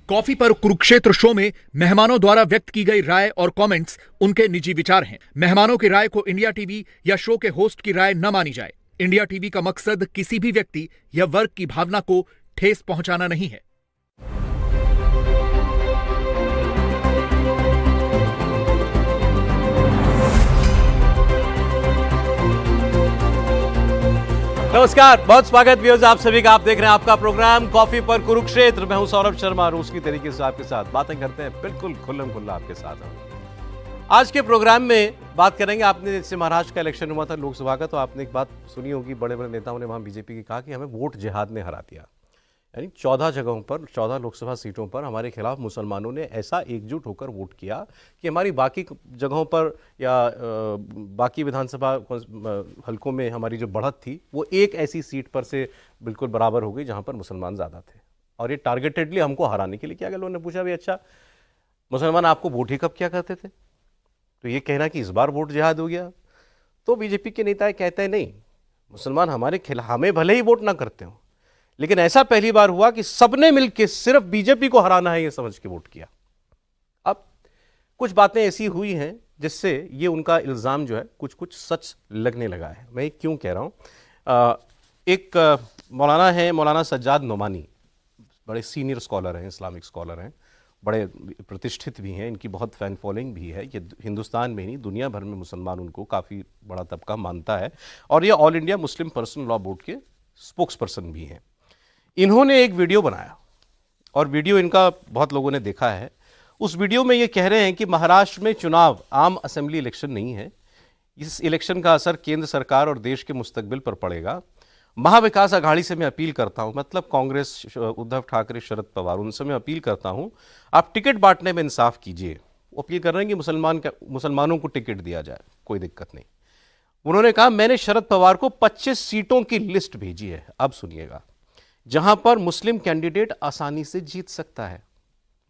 Coffee पर Kurukshetra show में मेहमानों द्वारा व्यक्त की गई राय और कमेंट्स उनके निजी विचार हैं। मेहमानों की राय को इंडिया टीवी या शो के होस्ट की राय न मानी जाए। इंडिया टीवी का मकसद किसी भी व्यक्ति या वर्ग की भावना को ठेस पहुंचाना नहीं है। नमस्कार, बहुत स्वागत व्यूअर्स आप सभी का। आप देख रहे हैं आपका प्रोग्राम कॉफी पर कुरुक्षेत्र। मैं हूं सौरभ शर्मा, रोज की तरीके से आपके साथ बातें करते हैं, बिल्कुल खुल्लम खुल्ला आपके साथ हैं। आज के प्रोग्राम में बात करेंगे, आपने जैसे महाराष्ट्र का इलेक्शन हुआ था लोकसभा का, तो आपने एक बात सुनी होगी, बड़े बड़े नेताओं ने वहां बीजेपी की कहा कि हमें वोट जिहाद ने हरा दिया। यानी 14 जगहों पर, 14 लोकसभा सीटों पर हमारे खिलाफ मुसलमानों ने ऐसा एकजुट होकर वोट किया कि हमारी बाकी जगहों पर या बाकी विधानसभा हलकों में हमारी जो बढ़त थी वो एक ऐसी सीट पर से बिल्कुल बराबर हो गई जहां पर मुसलमान ज़्यादा थे। और ये टारगेटेडली हमको हराने के लिए किया गया। लोगों ने पूछा भी, अच्छा मुसलमान आपको वोट ही कब क्या करते थे? तो ये कहना कि इस बार वोट जिहाद हो गया। तो बीजेपी के नेता कहते हैं नहीं, मुसलमान हमारे खिलाफ, हमें भले ही वोट ना करते हो, लेकिन ऐसा पहली बार हुआ कि सबने मिलकर सिर्फ बीजेपी को हराना है ये समझ के वोट किया। अब कुछ बातें ऐसी हुई हैं जिससे ये उनका इल्ज़ाम जो है कुछ कुछ सच लगने लगा है। मैं क्यों कह रहा हूँ, एक मौलाना है, मौलाना सज्जाद नोमानी, बड़े सीनियर स्कॉलर हैं, इस्लामिक स्कॉलर हैं, बड़े प्रतिष्ठित भी हैं, इनकी बहुत फैन फॉलोइंग भी है। ये हिंदुस्तान में ही नहीं, दुनिया भर में मुसलमान उनको काफ़ी बड़ा तबका मानता है, और ये all India Muslim personal law board के स्पोक्स पर्सन भी हैं। इन्होंने एक वीडियो बनाया और वीडियो इनका बहुत लोगों ने देखा है। उस वीडियो में ये कह रहे हैं कि महाराष्ट्र में चुनाव आम असेंबली इलेक्शन नहीं है, इस इलेक्शन का असर केंद्र सरकार और देश के मुस्तकबिल पर पड़ेगा। महाविकास अघाड़ी से मैं अपील करता हूं, मतलब कांग्रेस, उद्धव ठाकरे, शरद पवार, उनसे मैं अपील करता हूं, आप टिकट बांटने में इंसाफ कीजिए। वो अपील कर रहे हैं कि मुसलमानों को टिकट दिया जाए, कोई दिक्कत नहीं। उन्होंने कहा, मैंने शरद पवार को 25 सीटों की लिस्ट भेजी है, अब सुनिएगा, जहां पर मुस्लिम कैंडिडेट आसानी से जीत सकता है,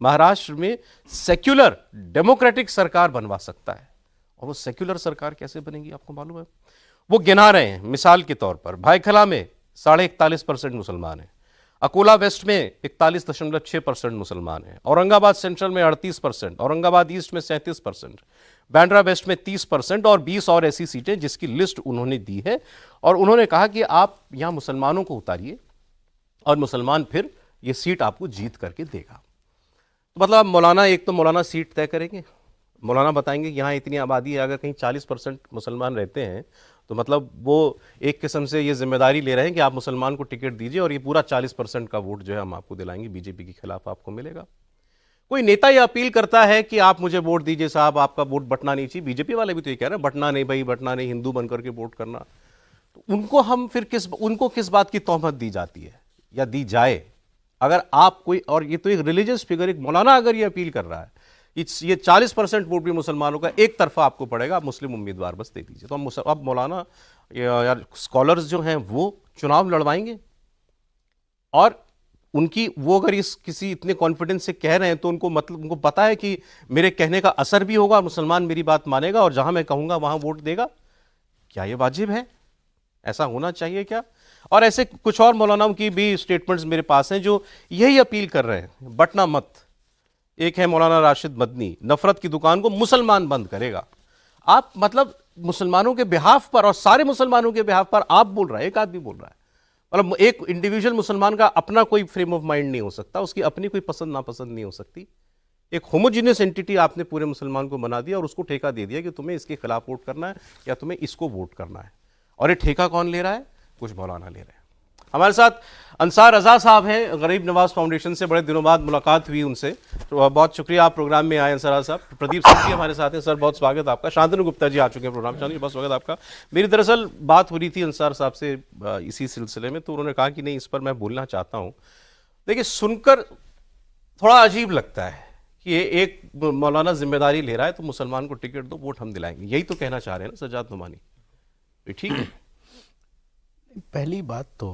महाराष्ट्र में सेक्युलर डेमोक्रेटिक सरकार बनवा सकता है। और वो सेक्युलर सरकार कैसे बनेगी आपको मालूम है? वो गिना रहे हैं, मिसाल के तौर पर भाईखला में 41.5% मुसलमान हैं, अकोला वेस्ट में 41.6% मुसलमान हैं, औरंगाबाद सेंट्रल में 38%, औरंगाबाद ईस्ट में 37%, बांद्रा वेस्ट में 30% और 20 और ऐसी सीटें जिसकी लिस्ट उन्होंने दी है। और उन्होंने कहा कि आप यहां मुसलमानों को उतारिए और मुसलमान फिर ये सीट आपको जीत करके देगा। तो मतलब मौलाना, एक तो मौलाना सीट तय करेंगे, मौलाना बताएंगे कि यहाँ इतनी आबादी है, अगर कहीं 40% मुसलमान रहते हैं तो मतलब वो एक किस्म से ये जिम्मेदारी ले रहे हैं कि आप मुसलमान को टिकट दीजिए और ये पूरा 40% का वोट जो है हम आपको दिलाएंगे, बीजेपी के खिलाफ आपको मिलेगा। कोई नेता ये अपील करता है कि आप मुझे वोट दीजिए साहब, आपका वोट बंटना नहीं चाहिए। बीजेपी वाले भी तो ये कह रहे हैं, बंटना नहीं भाई, बंटना नहीं, हिंदू बनकर के वोट करना। तो उनको हम फिर उनको किस बात की तोहमत दी जाती है या दी जाए? अगर आप कोई, और ये तो एक रिलीजियस फिगर, एक मौलाना अगर ये अपील कर रहा है, ये 40% वोट भी मुसलमानों का एक तरफा आपको पड़ेगा, आप मुस्लिम उम्मीदवार बस दे दीजिए। तो अब मौलाना या स्कॉलर्स जो हैं वो चुनाव लड़वाएंगे, और उनकी वो अगर इस किसी इतने कॉन्फिडेंस से कह रहे हैं तो उनको मतलब उनको पता है कि मेरे कहने का असर भी होगा, मुसलमान मेरी बात मानेगा और जहां मैं कहूंगा वहां वोट देगा। क्या ये वाजिब है? ऐसा होना चाहिए क्या? और ऐसे कुछ और मौलानाओं की भी स्टेटमेंट्स मेरे पास हैं जो यही अपील कर रहे हैं, बटना मत। एक है मौलाना राशिद मदनी, नफरत की दुकान को मुसलमान बंद करेगा। आप मतलब मुसलमानों के बिहाफ पर और सारे मुसलमानों के बिहाफ पर आप बोल रहे हैं, एक आदमी बोल रहा है। मतलब एक इंडिविजुअल मुसलमान का अपना कोई फ्रेम ऑफ माइंड नहीं हो सकता, उसकी अपनी कोई पसंद नापसंद नहीं हो सकती। एक होमोजीनियस एंटिटी आपने पूरे मुसलमान को बना दिया और उसको ठेका दे दिया कि तुम्हें इसके खिलाफ वोट करना है या तुम्हें इसको वोट करना है। और ये ठेका कौन ले रहा है? कुछ मौलाना ले रहे हैं। हमारे साथ अंसार रजा साहब हैं, गरीब नवाज फाउंडेशन से, बड़े दिनों बाद मुलाकात हुई उनसे, तो बहुत शुक्रिया आप प्रोग्राम में आए अंसार रजा साहब। प्रदीप सिंह जी हमारे साथ हैं, सर बहुत स्वागत आपका। शांतनु गुप्ता जी आ चुके हैं प्रोग्राम, शांतनु जी बहुत स्वागत आपका। मेरी दरअसल बात हो रही थी अंसार साहब से इसी सिलसिले में, तो उन्होंने कहा कि नहीं, इस पर मैं बोलना चाहता हूँ। देखिए, सुनकर थोड़ा अजीब लगता है कि ये एक मौलाना जिम्मेदारी ले रहा है तो मुसलमान को टिकट दो, वोट हम दिलाएंगे, यही तो कहना चाह रहे हैं ना सज्जाद नोमानी? तो ठीक है। पहली बात तो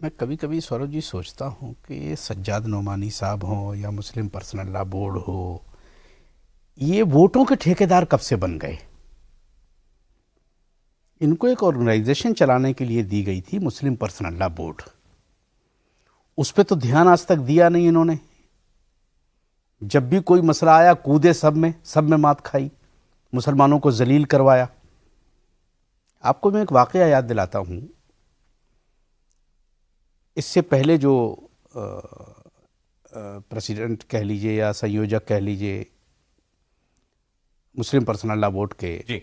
मैं कभी कभी सौरभ जी सोचता हूँ कि ये सज्जाद नोमानी साहब हों या मुस्लिम पर्सनल लॉ बोर्ड हो, ये वोटों के ठेकेदार कब से बन गए? इनको एक ऑर्गेनाइजेशन चलाने के लिए दी गई थी मुस्लिम पर्सनल लॉ बोर्ड, उस पर तो ध्यान आज तक दिया नहीं इन्होंने। जब भी कोई मसला आया कूदे सब में मात खाई, मुसलमानों को जलील करवाया। आपको मैं एक वाकया याद दिलाता हूँ। इससे पहले जो प्रेसिडेंट कह लीजिए या संयोजक कह लीजिए मुस्लिम पर्सनल लॉ बोर्ड के जी,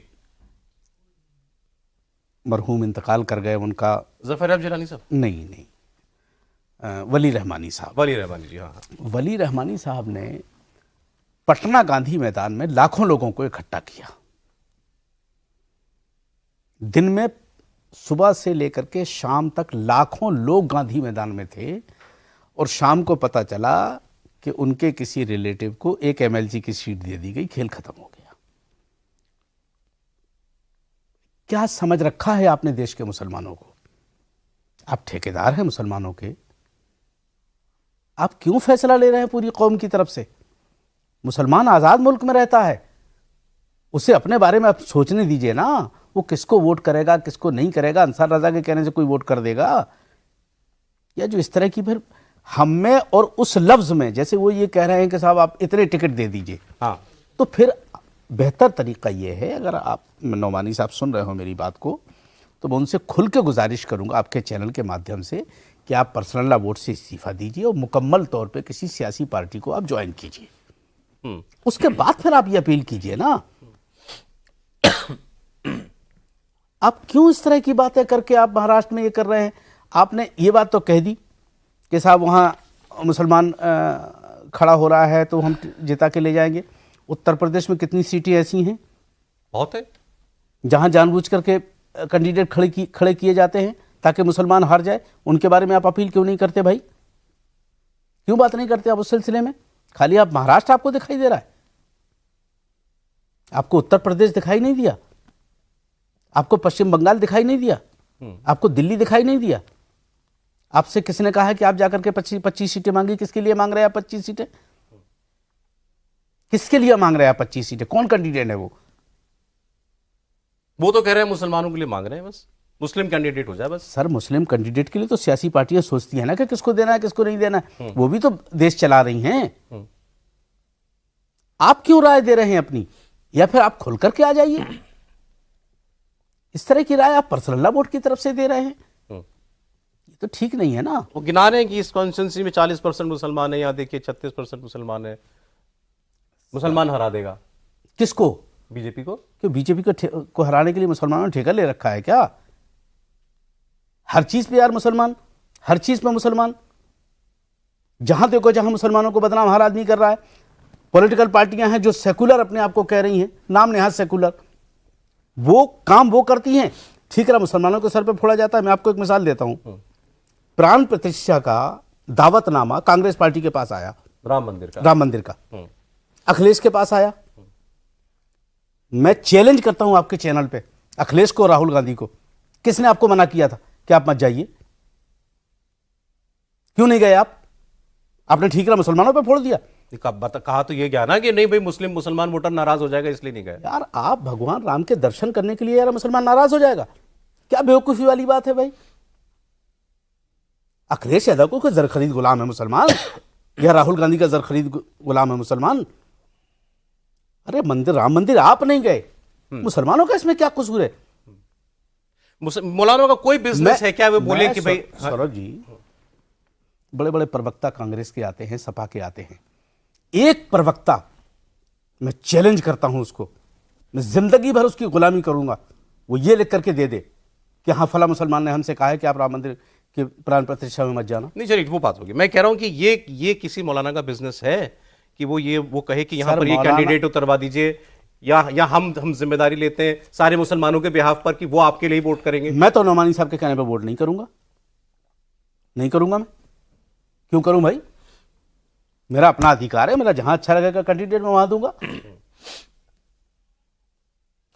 मरहूम इंतकाल कर गए, उनका जफर अहमद जिलानी साहब, नहीं वली रहमानी साहब। वली रहमानी जी, हाँ। वली रहमानी साहब ने पटना गांधी मैदान में लाखों लोगों को इकट्ठा किया। दिन में सुबह से लेकर के शाम तक लाखों लोग गांधी मैदान में थे और शाम को पता चला कि उनके किसी रिलेटिव को एक एमएलसी की सीट दे दी गई, खेल खत्म हो गया। क्या समझ रखा है आपने देश के मुसलमानों को? आप ठेकेदार हैं मुसलमानों के, आप क्यों फैसला ले रहे हैं पूरी कौम की तरफ से? मुसलमान आजाद मुल्क में रहता है, उसे अपने बारे में आप सोचने दीजिए ना, वो किसको वोट करेगा किसको नहीं करेगा। अंसार रजा के कहने से कोई वोट कर देगा? या जो इस तरह की फिर हम में और उस लफ्ज में, जैसे वो ये कह रहे हैं कि साहब आप इतने टिकट दे दीजिए, हाँ, तो फिर बेहतर तरीका ये है, अगर आप नोमानी साहब सुन रहे हो मेरी बात को, तो मैं उनसे खुल के गुजारिश करूंगा आपके चैनल के माध्यम से कि आप पर्सनल लॉ बोर्ड से इस्तीफा दीजिए और मुकम्मल तौर पे किसी सियासी पार्टी को आप ज्वाइन कीजिए। उसके बाद फिर आप ये अपील कीजिए ना। आप क्यों इस तरह की बातें करके आप महाराष्ट्र में ये कर रहे हैं? आपने ये बात तो कह दी कि साहब वहाँ मुसलमान खड़ा हो रहा है तो हम जिता के ले जाएंगे। उत्तर प्रदेश में कितनी सीटें ऐसी हैं, बहुत है, जहां जानबूझ करके कैंडिडेट खड़े किए जाते हैं ताकि मुसलमान हार जाए। उनके बारे में आप अपील क्यों नहीं करते भाई? क्यों बात नहीं करते आप उस सिलसिले में? खाली आप महाराष्ट्र आपको दिखाई दे रहा है, आपको उत्तर प्रदेश दिखाई नहीं दिया, आपको पश्चिम बंगाल दिखाई नहीं दिया, आपको दिल्ली दिखाई नहीं दिया। आपसे किसने कहा है कि आप जाकर के 25 सीटें मांगी? किसके लिए मांग रहे हैं आप 25 सीटें? किसके लिए मांग रहे हैं आप 25 सीटें? कौन कैंडिडेट है वो? वो तो कह रहे हैं मुसलमानों के लिए मांग रहे हैं, बस मुस्लिम कैंडिडेट हो जाए बस। सर, मुस्लिम कैंडिडेट के लिए तो सियासी पार्टियां सोचती है ना कि किसको देना है किसको नहीं देना है। वो भी तो देश चला रही हैं। आप क्यों राय दे रहे हैं अपनी? या फिर आप खुल करके आ जाइए। इस तरह की राय आप पर्सनल लॉ बोर्ड की तरफ से दे रहे हैं, ये तो ठीक नहीं है ना। वो गिना रहे हैं कि इस कॉन्स्टिट्यूंसी में 40% मुसलमान है, यहाँ देखिए 36% मुसलमान है, मुसलमान हरा देगा। किसको? बीजेपी को। क्यों बीजेपी को हराने के लिए मुसलमानों ने ठेका ले रखा है क्या? हर चीज पे यार मुसलमान, हर चीज पे मुसलमान। जहां देखो जहां मुसलमानों को बदनाम हर आदमी कर रहा है। पॉलिटिकल पार्टियां हैं जो सेकुलर अपने आप को कह रही हैं, नाम नेहाज सेकुलर, वो काम वो करती हैं, ठीक है, मुसलमानों के सर पे फोड़ा जाता है। मैं आपको एक मिसाल देता हूं। प्राण प्रतिष्ठा का दावतनामा कांग्रेस पार्टी के पास आया, राम मंदिर का अखिलेश के पास आया। मैं चैलेंज करता हूं आपके चैनल पे अखिलेश को, राहुल गांधी को, किसने आपको मना किया था कि आप मत जाइए? क्यों नहीं गए आप? आपने ठीक है मुसलमानों पे फोड़ दिया। कहा तो ये गया ना कि नहीं भाई मुसलमान वोटर नाराज हो जाएगा इसलिए नहीं गए। यार आप भगवान राम के दर्शन करने के लिए यार मुसलमान नाराज हो जाएगा? क्या बेवकूफी वाली बात है भाई? अखिलेश यादव को जरखरीद गुलाम है मुसलमान या राहुल गांधी का जरखरीद गुलाम है मुसलमान? अरे मंदिर, राम मंदिर आप नहीं गए, मुसलमानों का इसमें क्या कसूर है? मौलाना का कोई बिजनेस है क्या वे बोले कि भाई? सौरभ जी, बड़े बड़े प्रवक्ता कांग्रेस के आते हैं, सपा के आते हैं, एक प्रवक्ता मैं चैलेंज करता हूं उसको, मैं जिंदगी भर उसकी गुलामी करूंगा, वो ये लिख करके दे दे कि हाँ फला मुसलमान ने हमसे कहा है कि आप राम मंदिर के प्राण प्रतिष्ठा में मत जाना। नहीं चलिए वो बात होगी। मैं कह रहा हूं कि ये किसी मौलाना का बिजनेस है कि वो कहे कि यहां पर ये कैंडिडेट उतरवा दीजिए या हम जिम्मेदारी लेते हैं सारे मुसलमानों के बिहाफ पर कि वो आपके लिए वोट करेंगे। मैं तो नोमानी साहब के कहने पर वोट नहीं करूंगा, नहीं करूंगा। मैं क्यों करूं भाई? मेरा अपना अधिकार है, मेरा जहां अच्छा लगेगा कैंडिडेट मैं वहां दूंगा।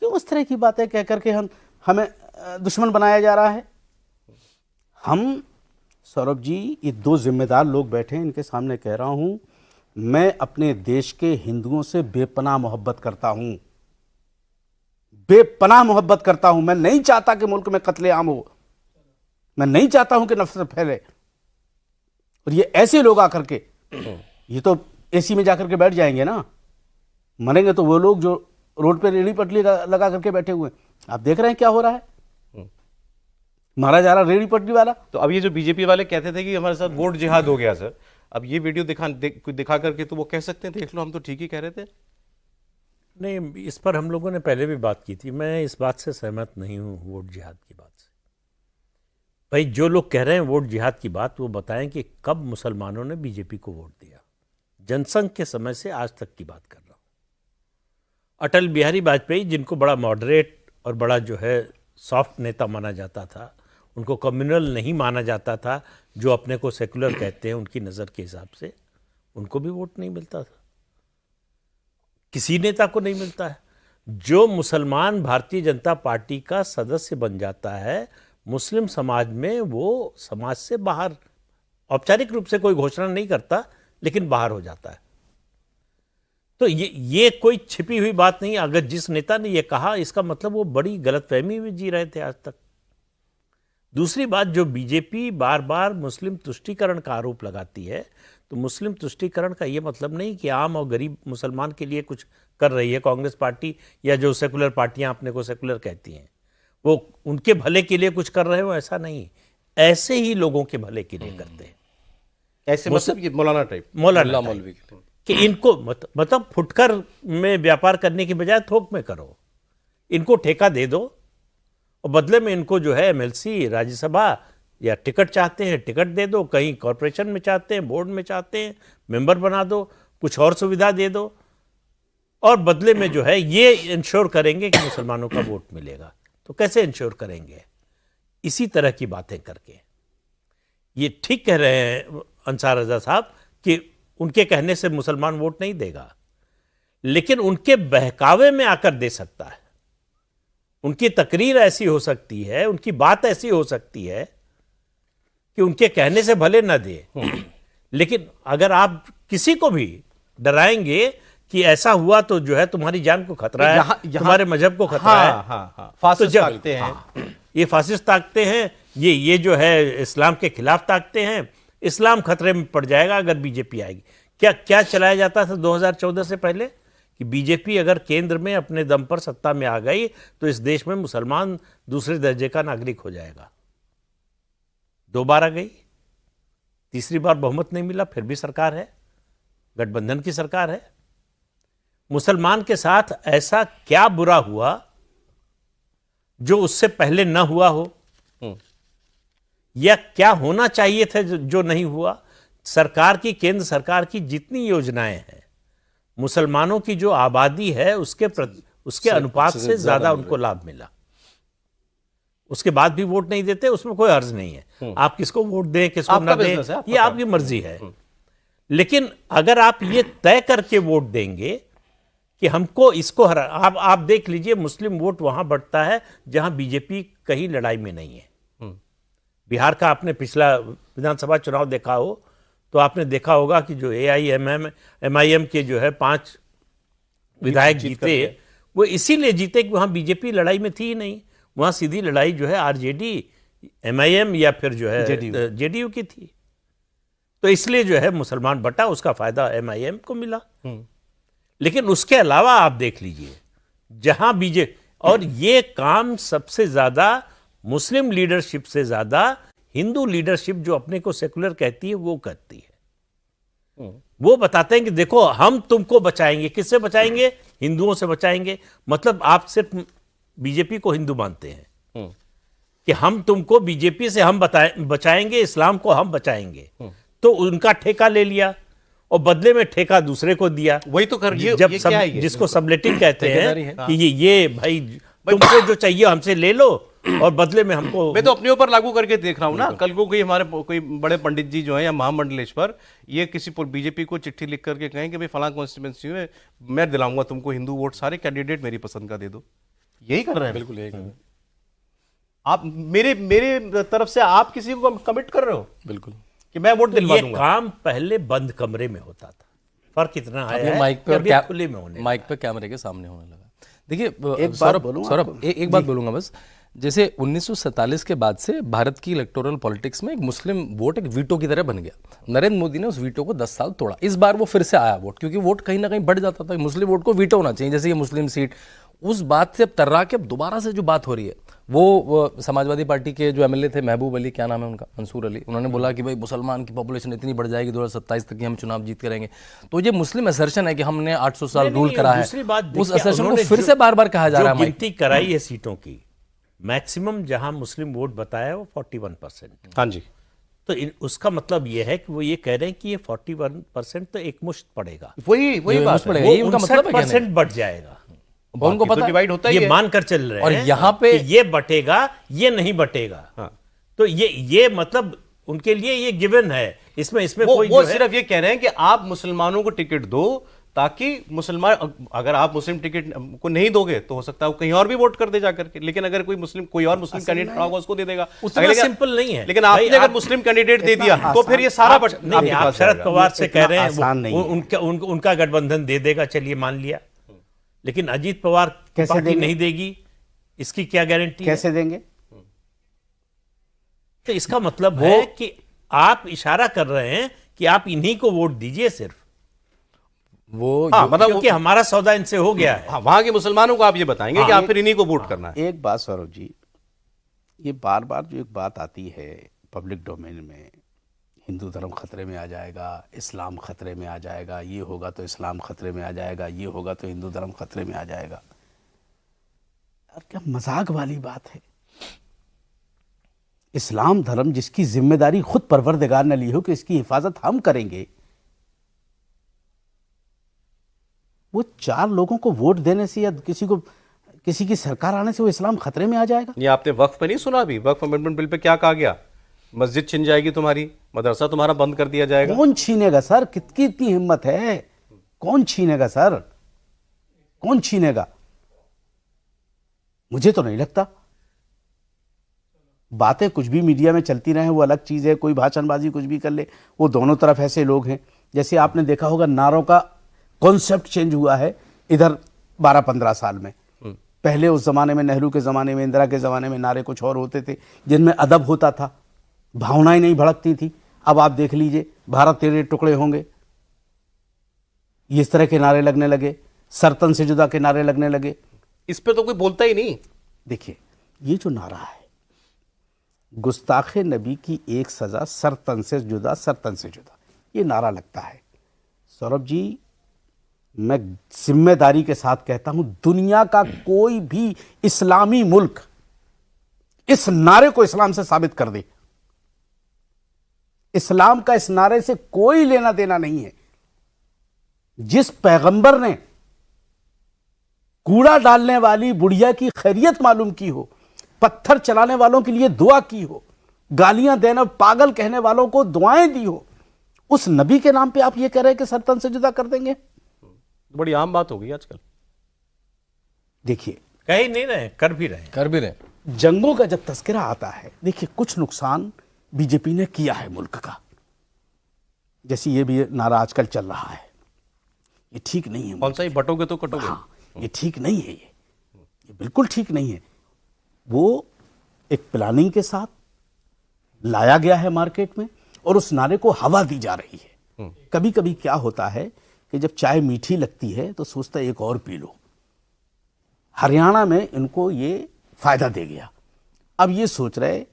क्यों इस तरह की बातें कह करके हमें दुश्मन बनाया जा रहा है? हम, सौरभ जी, ये दो जिम्मेदार लोग बैठे हैं, इनके सामने कह रहा हूं, मैं अपने देश के हिंदुओं से बेपनाह मोहब्बत करता हूं, बेपनाह मोहब्बत करता हूं। मैं नहीं चाहता कि मुल्क में कत्लेआम हो, मैं नहीं चाहता हूं कि नफरत फैले। और ये ऐसे लोग आकर के, ये तो एसी में जाकर के बैठ जाएंगे ना। मरेंगे तो वो लोग जो रोड पे रेड़ी पटली लगा करके बैठे हुए हैं। आप देख रहे हैं क्या हो रहा है, मारा जा रहा रेड़ी पटली वाला। तो अब ये जो बीजेपी वाले कहते थे कि हमारे साथ वोट जिहाद हो गया सर, अब ये वीडियो दिखा करके तो वो कह सकते हैं देख लो हम तो ठीक ही कह रहे थे। नहीं, इस पर हम लोगों ने पहले भी बात की थी। मैं इस बात से सहमत नहीं हूँ वोट जिहाद की बात से। भाई जो लोग कह रहे हैं वोट जिहाद की बात, वो बताएं कि कब मुसलमानों ने बीजेपी को वोट दिया। जनसंघ के समय से आज तक की बात कर रहा हूँ। अटल बिहारी वाजपेयी, जिनको बड़ा मॉडरेट और बड़ा जो है सॉफ्ट नेता माना जाता था, उनको कम्युनल नहीं माना जाता था, जो अपने को सेकुलर कहते हैं उनकी नज़र के हिसाब से, उनको भी वोट नहीं मिलता था। किसी नेता को नहीं मिलता है। जो मुसलमान भारतीय जनता पार्टी का सदस्य बन जाता है मुस्लिम समाज में, वो समाज से बाहर, औपचारिक रूप से कोई घोषणा नहीं करता लेकिन बाहर हो जाता है। तो ये कोई छिपी हुई बात नहीं। अगर जिस नेता ने ये कहा, इसका मतलब वो बड़ी गलतफहमी में जी रहे थे आज तक। दूसरी बात, जो बीजेपी बार बार मुस्लिम तुष्टीकरण का आरोप लगाती है, तो मुस्लिम तुष्टीकरण का ये मतलब नहीं कि आम और गरीब मुसलमान के लिए कुछ कर रही है कांग्रेस पार्टी, या जो सेकुलर पार्टियां अपने को सेकुलर कहती हैं वो उनके भले के लिए कुछ कर रहे हो, ऐसा नहीं। ऐसे ही लोगों के भले के लिए करते हैं। ऐसे मतलब ये मौलाना टाइप, मौलाना मौलवी कि इनको मतलब फुटकर में व्यापार करने की बजाय थोक में करो, इनको ठेका दे दो और बदले में इनको जो है एमएलसी, राज्यसभा या टिकट चाहते हैं टिकट दे दो, कहीं कॉरपोरेशन में चाहते हैं, बोर्ड में चाहते हैं, मेंबर बना दो, कुछ और सुविधा दे दो, और बदले में जो है ये इंश्योर करेंगे कि मुसलमानों का वोट मिलेगा। तो कैसे इंश्योर करेंगे? इसी तरह की बातें करके। ये ठीक कह रहे हैं अंसार रजा साहब कि उनके कहने से मुसलमान वोट नहीं देगा, लेकिन उनके बहकावे में आकर दे सकता है। उनकी तकरीर ऐसी हो सकती है, उनकी बात ऐसी हो सकती है कि उनके कहने से भले ना दे, लेकिन अगर आप किसी को भी डराएंगे कि ऐसा हुआ तो जो है तुम्हारी जान को खतरा है, तुम्हारे मजहब को खतरा है, फासिस्ट ताकते हैं, ये फासिस्ट ताकते हैं, ये जो है इस्लाम के खिलाफ ताकते हैं, इस्लाम खतरे में पड़ जाएगा अगर बीजेपी आएगी। क्या चलाया जाता था 2014 से पहले कि बीजेपी अगर केंद्र में अपने दम पर सत्ता में आ गई तो इस देश में मुसलमान दूसरे दर्जे का नागरिक हो जाएगा। 2 बार आ गई, तीसरी बार बहुमत नहीं मिला, फिर भी सरकार है, गठबंधन की सरकार है। मुसलमान के साथ ऐसा क्या बुरा हुआ जो उससे पहले न हुआ हो, या क्या होना चाहिए था जो नहीं हुआ? सरकार की, केंद्र सरकार की जितनी योजनाएं हैं, मुसलमानों की जो आबादी है उसके अनुपात से ज्यादा उनको लाभ मिला। उसके बाद भी वोट नहीं देते, उसमें कोई अर्ज नहीं है। आप किसको वोट दें, किसको ना दें, ये आपकी मर्जी है। लेकिन अगर आप ये तय करके वोट देंगे कि हमको इसको हरा, आप देख लीजिए मुस्लिम वोट वहां बढ़ता है जहां बीजेपी कहीं लड़ाई में नहीं है। बिहार का आपने पिछला विधानसभा चुनाव देखा हो तो आपने देखा होगा कि जो MIM के जो है 5 विधायक जीते, वो इसीलिए जीते कि वहां बीजेपी लड़ाई में थी ही नहीं। वहां सीधी लड़ाई जो है RJD, MIM या फिर जो है JDU की थी। तो इसलिए जो है मुसलमान बटा, उसका फायदा MIM को मिला। लेकिन उसके अलावा आप देख लीजिए जहां बीजेपी, और ये काम सबसे ज्यादा मुस्लिम लीडरशिप से ज्यादा हिंदू लीडरशिप जो अपने को सेकुलर कहती है वो करती है। वो बताते हैं कि देखो हम तुमको बचाएंगे। किससे बचाएंगे? हिंदुओं से बचाएंगे। मतलब आप सिर्फ बीजेपी को हिंदू मानते हैं कि हम तुमको बीजेपी से हम बचाएंगे, इस्लाम को हम बचाएंगे। तो उनका ठेका ले लिया और बदले में ठेका दूसरे को दिया। वही तो कर जिसको सबलेटिंग कहते हैं कि ये भाई तुमको जो चाहिए हमसे ले लो और बदले में हमको। मैं तो अपने ऊपर लागू करके देख रहा हूं ना। कल को कोई हमारे कोई बड़े पंडित जी जो है या महामंडलेश्वर ये किसी बीजेपी को चिट्ठी लिख करके कहें कि भाई फलां कॉन्स्टिट्यूएंसी में मैं दिलाऊंगा तुमको हिंदू वोट, सारे कैंडिडेट मेरी पसंद का दे दो। यही कर रहे हैं, बिल्कुल यही कर रहे हैं। आप मेरे तरफ से आप किसी को कमिट कर रहे हो बिल्कुल कि मैं वोट दिलवा दूंगा। काम पहले बंद कमरे में होता था, फर्क इतना आया है माइक पे और खुले में होने, माइक पे कैमरे के सामने होने लगा। देखिए एक बात बोलूंगा, एक बात बोलूंगा बस जैसे 1947 के बाद से भारत की इलेक्टोरल पॉलिटिक्स में एक मुस्लिम वोट एक वीटो की तरह बन गया। नरेंद्र मोदी ने उस वीटो को 10 साल तोड़ा। इस बार वो फिर से आया वोट, क्योंकि वोट कहीं ना कहीं बढ़ जाता था। मुस्लिम वोट को वीटो होना चाहिए, जैसे ये मुस्लिम सीट। उस बात से अब तर्रा के अब दोबारा से जो बात हो रही है, वो समाजवादी पार्टी के जो एमएलए थे, महबूब अली, क्या नाम है उनका, मंसूर अली, उन्होंने बोला कि भाई मुसलमान की पॉपुलेशन इतनी बढ़ जाएगी 2027 तक कि हम चुनाव जीत करेंगे। तो ये मुस्लिम असर्शन है कि हमने 800 साल रूल करा है, उस असर्शन को फिर से बार बार कहा जा रहा है। गिनती कराई है सीटों की, मैक्सिमम जहां मुस्लिम वोट बताया वो 41%। हाँ जी। तो उसका मतलब ये है कि वो ये कह रहे हैं कि ये 41% तो एक मुश्त पड़ेगा, वही बात पड़ेगा, ये उनका मतलब है। 59% बढ़ जाएगा, उनको पता डिवाइड होता है, ये मानकर चल रहे हैं। और यहाँ पे ये बटेगा, ये नहीं बटेगा। हाँ। तो ये मतलब उनके लिए ये गिवन है। इसमें कोई वो सिर्फ ये कह रहे हैं कि आप मुसलमानों को टिकट दो, ताकि मुसलमान, अगर आप मुस्लिम टिकट को नहीं दोगे तो हो सकता है वो कहीं और भी वोट कर दे जाकर के, लेकिन अगर कोई और मुस्लिम कैंडिडेट खड़ा होगा उसको दे देगा। उतना सिंपल नहीं है। लेकिन आपने अगर मुस्लिम कैंडिडेट दे दिया तो फिर ये सारा आप शरद पवार से कह रहे हैं उनका गठबंधन दे देगा, चलिए मान लिया, लेकिन अजीत पवार पार्टी नहीं देगी, इसकी क्या गारंटी? कैसे देंगे? तो इसका मतलब है कि आप इशारा कर रहे हैं कि आप इन्हीं को वोट दीजिए सिर्फ, वो मतलब क्योंकि हमारा सौदा इनसे हो गया है। वहां के मुसलमानों को आप ये बताएंगे कि आप फिर इन्हीं को वोट करना है। एक बात सौरभ जी, ये बार बार जो एक बात आती है पब्लिक डोमेन में, हिंदू धर्म खतरे में आ जाएगा, इस्लाम खतरे में आ जाएगा, ये होगा तो इस्लाम खतरे में आ जाएगा, ये होगा तो हिंदू धर्म खतरे में आ जाएगा। यार क्या मजाक वाली बात है। इस्लाम धर्म जिसकी जिम्मेदारी खुद परवरदिगार ने ली हो कि इसकी हिफाजत हम करेंगे, वो 4 लोगों को वोट देने से या किसी की सरकार आने से वो इस्लाम खतरे में आ जाएगा? ये आपने वक्फ पे नहीं सुना? अभी वक्फ अमेंडमेंट बिल पे क्या कहा गया? मस्जिद छिन जाएगी तुम्हारी, मदरसा तुम्हारा बंद कर दिया जाएगा। कौन छीनेगा सर? कितनी इतनी हिम्मत है? कौन छीनेगा सर? कौन छीनेगा? मुझे तो नहीं लगता। बातें कुछ भी मीडिया में चलती रहे वो अलग चीज है, कोई भाषणबाजी कुछ भी कर ले, वो दोनों तरफ ऐसे लोग हैं। जैसे आपने देखा होगा नारों का कॉन्सेप्ट चेंज हुआ है इधर 12-15 साल में। पहले उस जमाने में, नेहरू के जमाने में, इंदिरा के जमाने में नारे कुछ और होते थे जिनमें अदब होता था, भावनाएं नहीं भड़कती थी। अब आप देख लीजिए, भारत तेरे टुकड़े होंगे, इस तरह के नारे लगने लगे, सरतन से जुदा के नारे लगने लगे। इस पे तो कोई बोलता ही नहीं। देखिए ये जो नारा है, गुस्ताखे नबी की एक सजा, सरतन से जुदा, सरतन से जुदा, ये नारा लगता है। सौरभ जी, मैं जिम्मेदारी के साथ कहता हूं, दुनिया का कोई भी इस्लामी मुल्क इस नारे को इस्लाम से साबित कर दे, इस्लाम का इस नारे से कोई लेना देना नहीं है। जिस पैगंबर ने कूड़ा डालने वाली बुढ़िया की खैरियत मालूम की हो, पत्थर चलाने वालों के लिए दुआ की हो, गालियां देना, पागल कहने वालों को दुआएं दी हो, उस नबी के नाम पे आप ये कह रहे हैं कि सरतन से जुदा कर देंगे? बड़ी आम बात हो गई आजकल। देखिए, कह ही नहीं रहे, कर भी रहे। जंगों का जब तस्करा आता है, देखिए कुछ नुकसान बीजेपी ने किया है मुल्क का। जैसे ये भी नारा आजकल चल रहा है, ये ठीक नहीं है। कौन सा? बटोगे तो कटोगे। हाँ, ये ठीक नहीं है, ये बिल्कुल ठीक नहीं है। वो एक प्लानिंग के साथ लाया गया है मार्केट में और उस नारे को हवा दी जा रही है। कभी कभी क्या होता है कि जब चाय मीठी लगती है तो सोचता है एक और पी लो। हरियाणा में इनको ये फायदा दे गया। अब ये सोच रहे,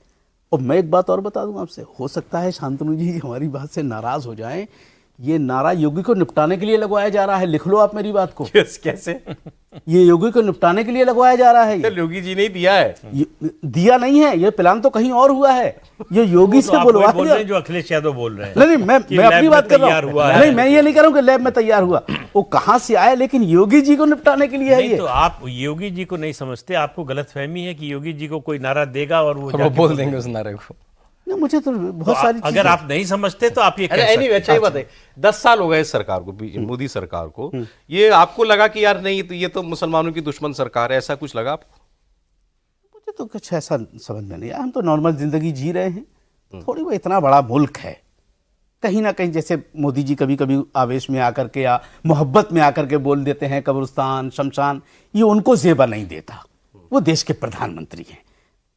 और मैं एक बात और बता दूं आपसे, हो सकता है शांतनु जी हमारी बात से नाराज हो जाएं, ये नारा योगी को निपटाने के लिए लगवाया जा रहा है। लिख लो आप मेरी बात को। कैसे? ये योगी को निपटाने के लिए लगवाया जा रहा है। योगी जी ने दिया है? दिया नहीं है, ये प्लान तो कहीं और हुआ है। ये योगी से बुलवा दिया, जो अखिलेश यादव बोल रहे हैं। नहीं, मैं अपनी बात कर रहा हूँ। नहीं, मैं ये नहीं कर रहा हूँ कि लैब में तैयार हुआ, वो कहां से आया, लेकिन योगी जी को निपटाने के लिए है ये। तो आप योगी जी को नहीं समझते, आपको गलतफहमी है कि योगी जी को कोई नारा देगा और वो बोल देंगे उस नारे को। मुझे तो बहुत सारी अगर आप नहीं समझते तो आप ये कह सकते हैं। अच्छा ही बात है। 10 साल हो गए इस सरकार को, मोदी सरकार को। ये आपको लगा कि यार नहीं, तो ये तो मुसलमानों की दुश्मन सरकार है, ऐसा कुछ लगा आपको? मुझे तो कुछ ऐसा समझ में नहीं आया। हम तो नॉर्मल जिंदगी जी रहे हैं। थोड़ी वो इतना बड़ा मुल्क है, कहीं ना कहीं जैसे मोदी जी कभी कभी आवेश में आकर के या मोहब्बत में आकर के बोल देते हैं कब्रिस्तान, शमशान, ये उनको जेबा नहीं देता। वो देश के प्रधानमंत्री हैं,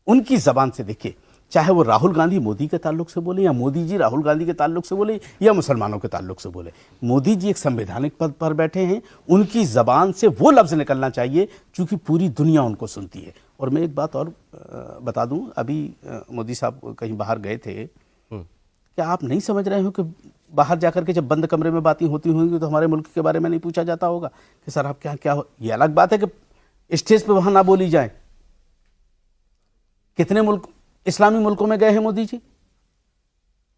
उनकी जबान से देखिए, चाहे वो राहुल गांधी मोदी के ताल्लुक से बोले, या मोदी जी राहुल गांधी के ताल्लुक से बोले, या मुसलमानों के ताल्लुक से बोले, मोदी जी एक संवैधानिक पद पर बैठे हैं, उनकी जबान से वो लफ्ज़ निकलना चाहिए क्योंकि पूरी दुनिया उनको सुनती है। और मैं एक बात और बता दूं, अभी मोदी साहब कहीं बाहर गए थे, क्या आप नहीं समझ रहे हो कि बाहर जाकर के जब बंद कमरे में बातें होती होंगी तो हमारे मुल्क के बारे में नहीं पूछा जाता होगा कि सर आप क्या क्या हो? ये अलग बात है कि स्टेज पे वहां ना बोली जाए। कितने मुल्क, इस्लामी मुल्कों में गए हैं मोदी जी,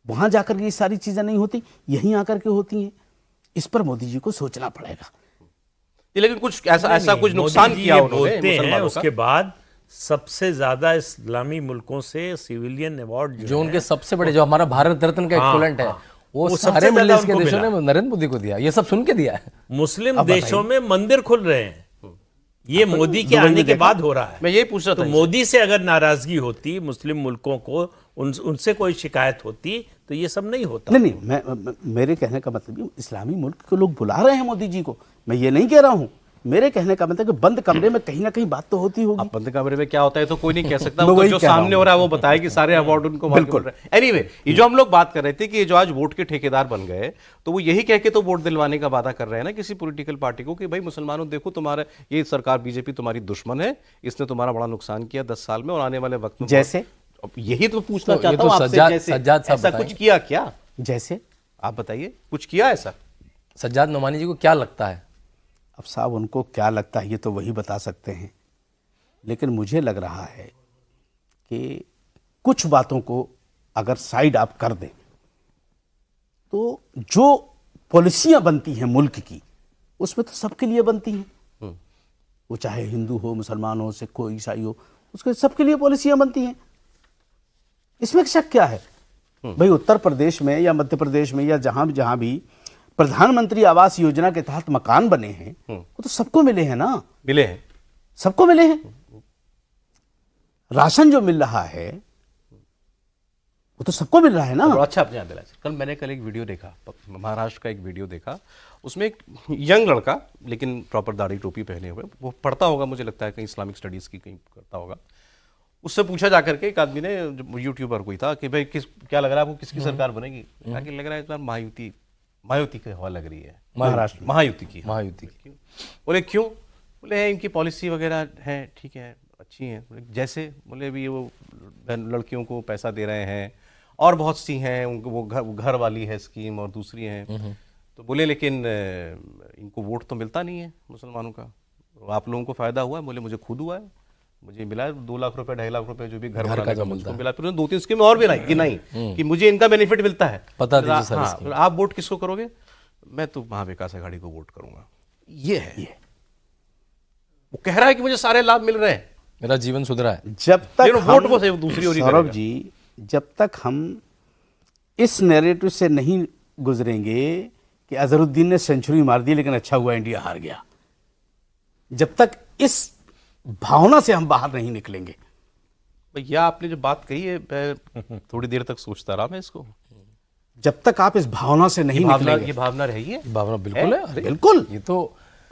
वहां जाकर के ये सारी चीजें नहीं होती, यहीं आकर के होती हैं। इस पर मोदी जी को सोचना पड़ेगा। लेकिन कुछ ऐसा कुछ नुकसान किया उन्होंने मुसलमानों का। उसके बाद सबसे ज्यादा इस्लामी मुल्कों से सिविलियन अवार्ड जो उनके सबसे बड़े, जो हमारा भारत रत्न का इक्विवेलेंट है, वो सारे मिडल ईस्ट के देशों ने नरेंद्र मोदी को दिया। ये सब सुन के दिया है। मुस्लिम देशों में मंदिर खुल रहे हैं, ये मोदी के आने के बाद हो रहा है। मैं यही पूछ रहा था, तो मोदी से अगर नाराजगी होती, मुस्लिम मुल्कों को उनसे कोई शिकायत होती, तो ये सब नहीं होता। नहीं, मेरे कहने का मतलब इस्लामी मुल्क के लोग बुला रहे हैं मोदी जी को, मैं ये नहीं कह रहा हूं। मेरे कहने का मतलब कि बंद कमरे में कहीं ना कहीं बात तो होती होगी। अब बंद कमरे में क्या होता है तो कोई नहीं कह सकता। वो जो सामने हो रहा है वो बताए कि सारे अवार्ड उनको बिल्कुल। एनीवे, ये जो हम लोग बात कर रहे थे कि ये जो आज वोट के ठेकेदार बन गए, तो वो यही कह के तो वोट दिलवाने का वादा कर रहे हैं ना किसी पॉलिटिकल पार्टी को कि भाई मुसलमानों देखो, तुम्हारा ये सरकार बीजेपी तुम्हारी दुश्मन है, इसने तुम्हारा बड़ा नुकसान किया 10 साल में, और आने वाले वक्त में जैसे यही तो पूछना चाहता हूं आपसे, ऐसा कुछ किया क्या? जैसे आप बताइए, कुछ किया ऐसा? सज्जाद नोमानी जी को क्या लगता है? अब साहब उनको क्या लगता है ये तो वही बता सकते हैं, लेकिन मुझे लग रहा है कि कुछ बातों को अगर साइड आप कर दें तो जो पॉलिसियां बनती हैं मुल्क की, उसमें तो सबके लिए बनती हैं। वो चाहे हिंदू हो, मुसलमान हो, सिख हो, ईसाई हो, उसके सबके लिए पॉलिसियां बनती हैं। इसमें शक क्या है? भाई उत्तर प्रदेश में या मध्य प्रदेश में या जहां भी प्रधानमंत्री आवास योजना के तहत मकान बने हैं, वो तो सबको मिले हैं ना। मिले हैं, सबको मिले हैं। राशन जो मिल रहा है वो तो सबको मिल रहा है ना। अच्छा, अपने आप मिला। कल एक वीडियो देखा, महाराष्ट्र का एक वीडियो देखा, उसमें एक यंग लड़का, लेकिन प्रॉपर दाढ़ी टोपी पहने हुए, वो पढ़ता होगा, मुझे लगता है कहीं इस्लामिक स्टडीज की कहीं करता होगा। उससे पूछा जाकर के, एक आदमी ने, यूट्यूबर कोई था, कि भाई क्या लग रहा है आपको, किसकी सरकार बनेगी? ताकि लग रहा है इस बार मायावती की हवा लग रही है, महाराष्ट्र महायुति की। बोले क्यों? बोले इनकी पॉलिसी वगैरह है, ठीक है, अच्छी है। जैसे बोले भी वो लड़कियों को पैसा दे रहे हैं, और बहुत सी हैं, उनको वो घर वाली है स्कीम, और दूसरी हैं। तो बोले लेकिन इनको वोट तो मिलता नहीं है मुसलमानों का, आप लोगों को फायदा हुआ है? बोले मुझे खुद हुआ है, मुझे मिला 2 लाख रुपए, 2.5 लाख रुपए, जो भी घर बनाने का मुझको मिला। फिर 2-3 स्कीम और भी नहीं कि मुझे इनका बेनिफिट मिलता है, पता दीजिए सर। आप वोट किसको करोगे? मैं तो महाविकास आघाड़ी को वोट करूंगा। ये है, वो कह रहा है कि मुझे सारे लाभ मिल रहे हैं, मेरा जीवन सुधरा है। जब तक वोट वो दूसरी ओर सौरभ जी, जब तक हम इस नैरेटिव से नहीं गुजरेंगे कि अजहरुद्दीन ने सेंचुरी मार दी लेकिन अच्छा हुआ इंडिया हार गया, जब तक इस भावना से हम बाहर नहीं निकलेंगे। भैया आपने जो बात कही है, मैं थोड़ी देर तक सोचता रहा मैं इसको। जब तक आप इस भावना से नहीं निकलेंगे, ये भावना रही है, भावना बिल्कुल है, बिल्कुल। ये तो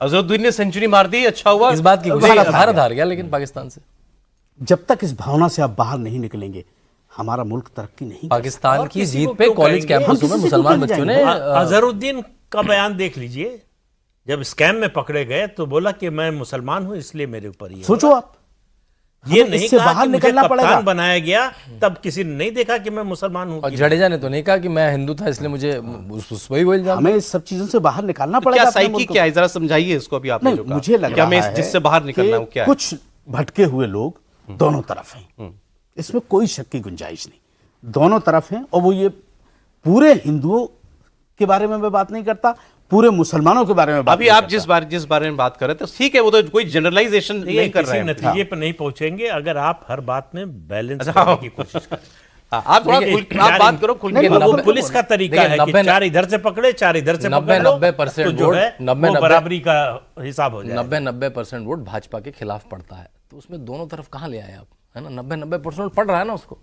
अजहरुद्दीन ने सेंचुरी मार दी, अच्छा हुआ, इस बात की भारत हार गया लेकिन पाकिस्तान से। जब तक इस भावना से आप बाहर नहीं निकलेंगे, हमारा मुल्क तरक्की नहीं। पाकिस्तान की जीत पे कॉलेज कैंपसों में मुसलमान बच्चों ने, अजहरुद्दीन का बयान देख लीजिए, जब स्कैम में पकड़े गए तो बोला कि मैं मुसलमान हूं इसलिए मेरे ऊपर ये। सोचो आप, ये नहीं कहा बाहर कि मुझे निकलना पड़ेगा। कप्तान बनाया गया, तब किसी ने नहीं देखा कि मैं मुसलमान हूं। और जडेजा ने तो नहीं कहा कि मैं हिंदू था इसलिए मुझे वही बोल जाओ। हमें इस सब चीजों से बाहर निकालना तो पड़ेगा। क्या साइकी क्या है, जरा समझाइए इसको अभी आपने जो कहा। मुझे लग रहा है जिससे बाहर निकलना है क्या है? कुछ भटके हुए लोग दोनों तरफ हैं, इसमें कोई शक की गुंजाइश नहीं, दोनों तरफ हैं। और वो ये पूरे हिंदुओं के बारे में मैं बात नहीं करता, पूरे मुसलमानों के बारे में बात अभी आप जिस बारे में बात कर रहे थे, ठीक है, वो तो कोई जनरलाइजेशन नहीं कर रहे हैं, नतीजे पर नहीं पहुंचेंगे अगर आप हर बात में बैलेंस करने की कोशिश करें। आप थोड़ा आप बात करो खुल के। वो पुलिस का तरीका है कि 4 इधर से पकड़े, 4 इधर से पकड़ लो, 90% जो है वो बराबरी का हिसाब हो जाए। 90% वोट भाजपा के खिलाफ पड़ता है, तो उसमें दोनों तरफ कहां ले आए आप, है ना? 90% पड़ रहा है ना उसको,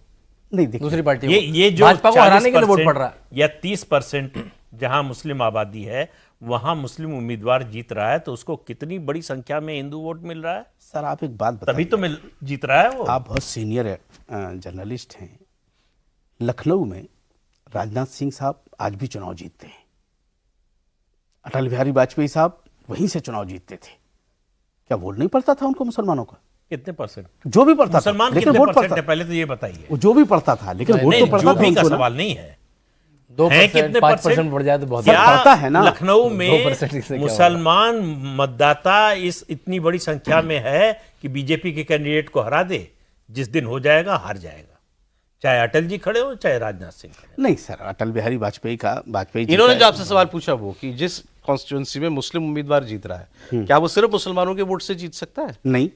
नहीं दूसरी पार्टी ये जो भाजपा को हराने के लिए वोट पड़ रहा है। या 30% जहां मुस्लिम आबादी है वहां मुस्लिम उम्मीदवार जीत रहा है तो उसको कितनी बड़ी संख्या में हिंदू वोट मिल रहा है? सर आप एक बात बताइए, तभी तो जीत रहा है वो। आप बहुत सीनियर जर्नलिस्ट हैं। लखनऊ में राजनाथ सिंह साहब आज भी चुनाव जीतते हैं, अटल बिहारी वाजपेयी साहब वहीं से चुनाव जीतते थे। क्या वोट नहीं पड़ता था उनको मुसलमानों का? कितने परसेंट? जो भी पड़ता था, मुसलमान लेकिन कितने वोट परसेंट पड़ता है पहले तो ये बताइए। वो जो भी पड़ता था, लेकिन वोट नहीं, तो पड़ता जो था भी का उनको ना। सवाल नहीं है 2% कितने 5% बढ़ जाए तो बहुत क्या पड़ता है ना। लखनऊ में 2% इससे क्या मुसलमान मतदाता इस इतनी बड़ी संख्या में है कि बीजेपी के कैंडिडेट को हरा दे, जिस दिन हो जाएगा हार जाएगा, चाहे अटल जी खड़े हो चाहे राजनाथ सिंह खड़े हो। नहीं सर, अटल बिहारी वाजपेयी जी इन्होंने का- जो आपसे सवाल पूछा वो कि जिस कॉन्स्टिट्यूंसी में मुस्लिम उम्मीदवार जीत रहा है, क्या वो सिर्फ मुसलमानों के वोट से जीत सकता है? नहीं,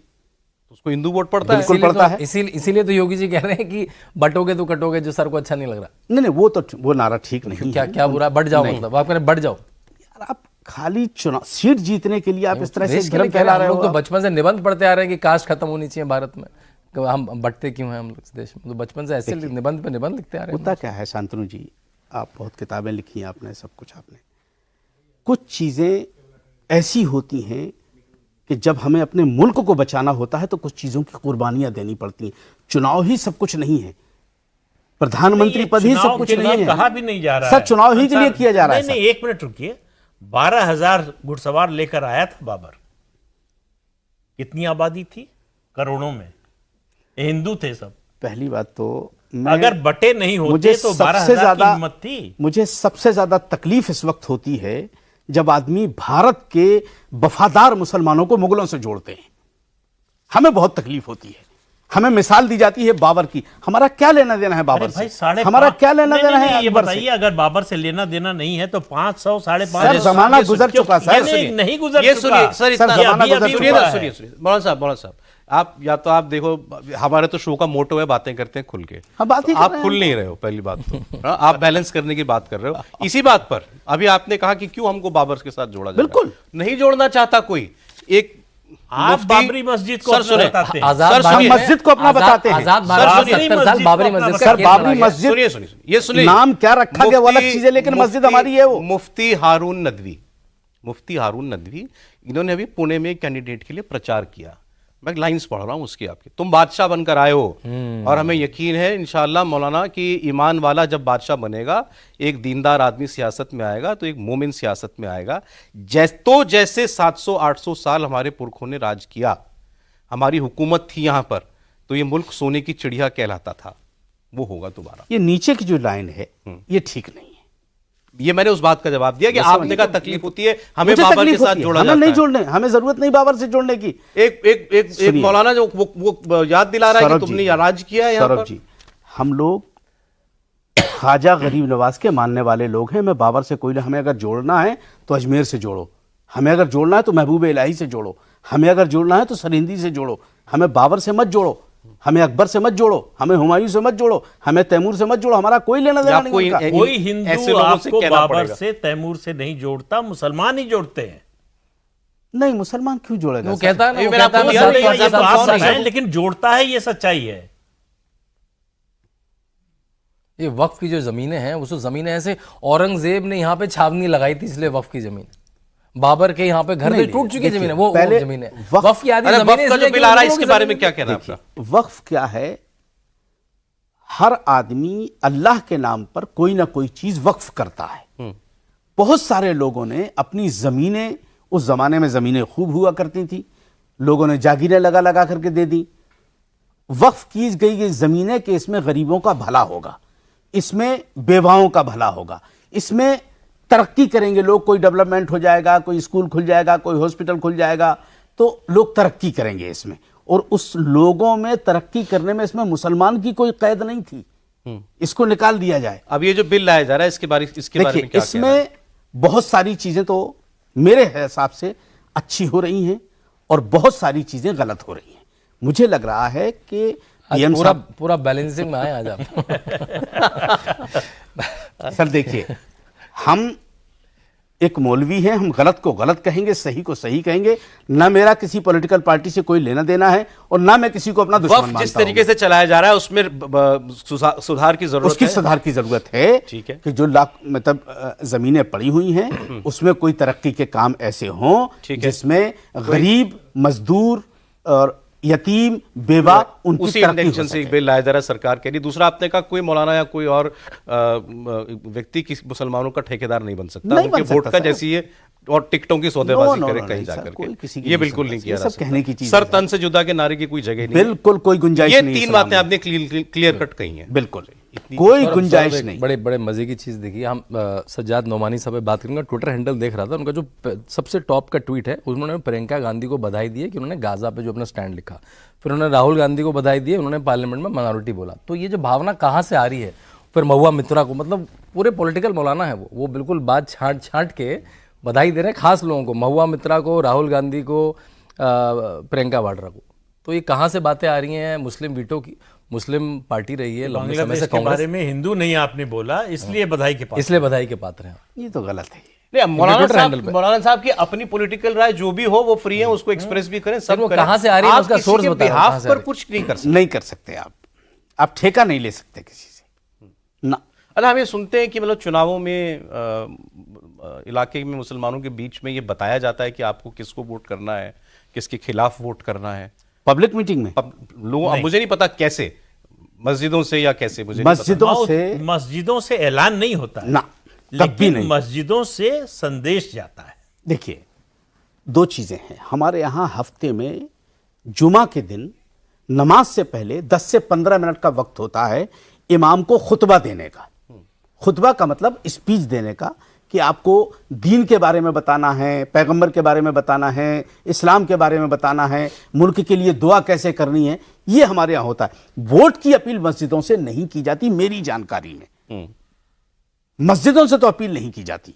उसको हिंदू वोट पड़ता है? बिल्कुल इसीलिए पड़ता तो- है। इसीलिए तो योगी जी कह रहे हैं कि बटोगे तो कटोगे, जो सर को अच्छा नहीं लग रहा। नहीं, वो नारा ठीक नहीं क्या है। क्या बुरा, बढ़ जाओ, मतलब आप कह रहे हैं बढ़ जाओ। यार आप खाली चुनाव सीट जीतने के लिए आप इस तरह से देश के लिए भ्रम कह रहे फैला हैं, रहे हम हो। लोग तो बचपन से निबंध पढ़ते आ रहे हैं कि कास्ट खत्म होनी चाहिए भारत में, कि हम बटते क्यों हैं हम लोग इस देश में। तो बचपन से ऐसे निबंध पे निबंध लिखते आ रहे हैं। होता क्या है शांतनु जी, आप बहुत किताबें लिखी हैं आपने, सब कुछ आपने, कुछ चीजें ऐसी होती हैं कि जब हमें अपने मुल्क को बचाना होता है तो कुछ चीजों की कुर्बानियां देनी पड़ती हैं। चुनाव ही सब कुछ नहीं है, प्रधानमंत्री पद ही सब कुछ नहीं है। कहा भी नहीं जा रहा सर है। चुनाव ही के लिए किया जा रहा है। नहीं, नहीं, एक मिनट रुकिए। 12,000 घुड़सवार लेकर आया था बाबर। कितनी आबादी थी? करोड़ों में। हिंदू थे सब। पहली बात तो अगर बटे नहीं होते तो 12,000 की हिम्मत थी। मुझे सबसे ज्यादा तकलीफ इस वक्त होती है जब आदमी भारत के वफादार मुसलमानों को मुगलों से जोड़ते हैं। हमें बहुत तकलीफ होती है। हमें मिसाल दी जाती है बाबर की, हमारा क्या लेना देना है बाबर भाई से? हमारा क्या लेना देना है ये अकबर बताइए, से? अगर बाबर से लेना देना नहीं है तो 500 सर 550 जमाना गुजर चुका सर। नहीं गुजर ये चुका। सुनिए सर, इतना जमाना अभी गुजर अभी सुनिए हुआ ना, है। सुनिए मौलाना साहब, आप या तो आप देखो, हमारे तो शो का मोटो है बातें करते हैं खुल के। हाँ, बात ही कर आप रहे हैं। खुल नहीं रहे हो, पहली बात तो हाँ, आप बैलेंस करने की बात कर रहे हो। इसी बात पर अभी आपने कहा कि क्यों हमको बाबर के साथ जोड़ा जा रहा है। बिल्कुल। नहीं जोड़ना चाहता कोई। एक आप मुफ्ती- बाबरी मस्जिद को सर अपना सुने, बताते हैं। आजाद सर, भारत सुनिए, में- मस्जिद को अपना बताते हैं। आजाद सर, भारत में सुनिए, 70 साल बाबरी मस्जिद को मस्जिद अपना का सर केस बाबरी लड़ा गया। मस्जिद सुनिए सुनिए ये सुनिए, नाम क्या रखा गया वो अलग चीज है, लेकिन मस्जिद हमारी है वो। मुफ्ती हारून नदवी इन्होंने अभी पुणे में एक कैंडिडेट के लिए प्रचार किया। मैं लाइंस पढ़ रहा हूं उसकी आपकी। तुम बादशाह बनकर आए हो और हमें यकीन है इंशाअल्लाह मौलाना कि ईमान वाला जब बादशाह बनेगा, एक दीनदार आदमी सियासत में आएगा तो एक मोमिन सियासत में आएगा। जैसे 700-800 साल हमारे पुरखों ने राज किया, हमारी हुकूमत थी यहां पर, तो ये मुल्क सोने की चिड़िया कहलाता था, वो होगा दोबारा। ये नीचे की जो लाइन है ये ठीक नहीं है। ये मैंने उस बात का जवाब दिया कि आपने कहा तकलीफ होती है, हमें मुझे बाबर के तकलीफ साथ होती है, जोड़ा हमें जाता नहीं है। जोड़ने, हमें जरूरत नहीं बाबर से जोड़ने की। एक मौलाना जो वो याद दिला रहा है कि तुमने राज किया है यहाँ सौरभ पर। जी, हम लोग ख्वाजा गरीब नवाज के मानने वाले लोग हैं। मैं बाबर से कोई, हमें अगर जोड़ना है तो अजमेर से जोड़ो, हमें अगर जोड़ना है तो महबूब इलाही से जोड़ो, हमें अगर जोड़ना है तो सरहिंदी से जोड़ो। हमें बाबर से मत जोड़ो, हमें अकबर से मत जोड़ो, हमें हुमायूं से मत जोड़ो, हमें तैमूर से मत जोड़ो। हमारा कोई लेना देना नहीं उनका। कोई ऐसे हिंदू लोगों से आपको कहना बाबर पड़ेगा। से तैमूर से नहीं जोड़ता, मुसलमान ही जोड़ते हैं। नहीं, मुसलमान क्यों जोड़ेगा? वो सर? कहता है ना, ये वो मैंने कहता है आपको ना, दिया सात नहीं, पाँच ये सात तो सात आप सात बताएं। है, लेकिन जोड़ता है, ये सच्चाई है। ये वक्फ की जो जमीनें हैं, उस जमीनें ऐसे औरंगजेब ने यहाँ पे छावनी लगाई थी, इसलिए वक्फ की जमीन। बाबर के यहाँ पे घर नहीं, पे टूट चुकी देखिए, जमीन है, वो पहले जमीन है। वक्फ- वक्फ की आधी अरे जमीन वक्फ का जो बिल आ रहा है इसके बारे में क्या कहना है आपका? वक्फ क्या है? हर आदमी अल्लाह के नाम पर कोई ना कोई चीज वक्फ करता है। बहुत सारे लोगों ने अपनी जमीनें, उस जमाने में जमीनें खूब हुआ करती थी, लोगों ने जागीरें लगा लगा करके दे दी। वक्फ की गई ये जमीनें कि इसमें गरीबों का भला होगा, इसमें बेवाओं का भला होगा, इसमें तरक्की करेंगे लोग, कोई डेवलपमेंट हो जाएगा, कोई स्कूल खुल जाएगा, कोई हॉस्पिटल खुल जाएगा, तो लोग तरक्की करेंगे इसमें। और उस लोगों में तरक्की करने में इसमें मुसलमान की कोई कैद नहीं थी, इसको निकाल दिया जाए। अब ये जो बिल लाया जा रहा है इसके बारे में देखिए, क्या कहना है? इसमें बहुत सारी चीजें तो मेरे हिसाब से अच्छी हो रही हैं और बहुत सारी चीजें गलत हो रही हैं। मुझे लग रहा है कि आज पीएम पूरा साहब, पूरा बैलेंसिंग में आए आज आप। सर देखिए, हम एक मौलवी हैं, हम गलत को गलत कहेंगे, सही को सही कहेंगे। ना मेरा किसी पॉलिटिकल पार्टी से कोई लेना देना है और ना मैं किसी को अपना दुश्मन मानता हूं। जिस तरीके से चलाया जा रहा है उसमें सुधार की जरूरत है, उसकी सुधार की जरूरत है। ठीक है कि जो मतलब जमीनें पड़ी हुई हैं उसमें कोई तरक्की के काम ऐसे हों जिसमें गरीब, मजदूर और यतीम, बेवा, उनकी उसी तरक्की इंटेंशन हो से सके। बिल लाया जा रहा है सरकार के लिए। दूसरा, आपने कहा कोई मौलाना या कोई और व्यक्ति किसी मुसलमानों का ठेकेदार नहीं बन सकता, नहीं उनके बन वोट सकता का सर। जैसी है और टिकटों की सौदेबाजी नो, करे नो, कहीं नहीं, जाकर सर, कोई किसी के, की ये नहीं बिल्कुल सकता। नहीं किया ये जा सब कहने की सकता। चीज़ सर है। तन से जुदा के नारे की कोई जगह नहीं है। बिल्कुल कोई गुंजाइश ये नहीं। तीन बातें आपने क्लियर कट कही हैं। बिल्कुल कोई सौरभ, गुंजाइश एक नहीं। बड़े बड़े मजे की चीज देखिए, हम सज्जाद नोमानी साहब पे बात करेंगे। ट्विटर हैंडल देख रहा था, उनका जो सबसे टॉप का ट्वीट है, उन्होंने प्रियंका गांधी को बधाई दी है कि उन्होंने गाजा पे जो अपना स्टैंड लिखा। फिर उन्होंने राहुल गांधी को बधाई दी है, उन्होंने पार्लियामेंट में माइनॉरिटी बोला। तो ये जो भावना कहाँ से आ रही है? फिर महुआ मित्रा को, मतलब पूरे पॉलिटिकल मौलाना है वो बिल्कुल बात छांट के बधाई दे रहे हैं खास लोगों को, महुआ मित्रा को, राहुल गांधी को, प्रियंका वाड्रा को। तो ये कहाँ से बातें आ रही हैं? मुस्लिम वीटो की, मुस्लिम पार्टी रही है लंबे समय बांग्लादेश से के कांग्रेस, बारे में हिंदू नहीं आपने बोला, इसलिए बधाई के पास। इसलिए बधाई के पात्र हैं। ये तो गलत है। नहीं, ट्विटर हैंडल पे। मौलाना साहब की अपनी पॉलिटिकल राय जो भी हो वो फ्री है, उसको एक्सप्रेस भी करें, सब वो करें। कहाँ से आ रही है आप उसका किसी सोर्स के बताओ, behalf कहाँ से आ पर रही है? कुछ नहीं कर सकते। नहीं कर सकते आप ठेका नहीं ले सकते किसी से ना। अरे हम ये सुनते हैं कि मतलब चुनावों में इलाके में मुसलमानों के बीच में ये बताया जाता है कि आपको किसको वोट करना है, किसके खिलाफ वोट करना है पब्लिक मीटिंग में अब लोग, मुझे नहीं पता कैसे, मस्जिदों से या कैसे, मुझे नहीं पता। मस्जिदों से ऐलान नहीं होता है ना, कभी लेकिन नहीं। मस्जिदों से संदेश जाता है। देखिए, दो चीजें हैं हमारे यहाँ। हफ्ते में जुमा के दिन नमाज से पहले 10 से 15 मिनट का वक्त होता है इमाम को खुतबा देने का। खुतबा का मतलब स्पीच देने का, कि आपको दीन के बारे में बताना है, पैगंबर के बारे में बताना है, इस्लाम के बारे में बताना है, मुल्क के लिए दुआ कैसे करनी है, ये हमारे यहाँ होता है। वोट की अपील मस्जिदों से नहीं की जाती मेरी जानकारी में। मस्जिदों से तो अपील नहीं की जाती,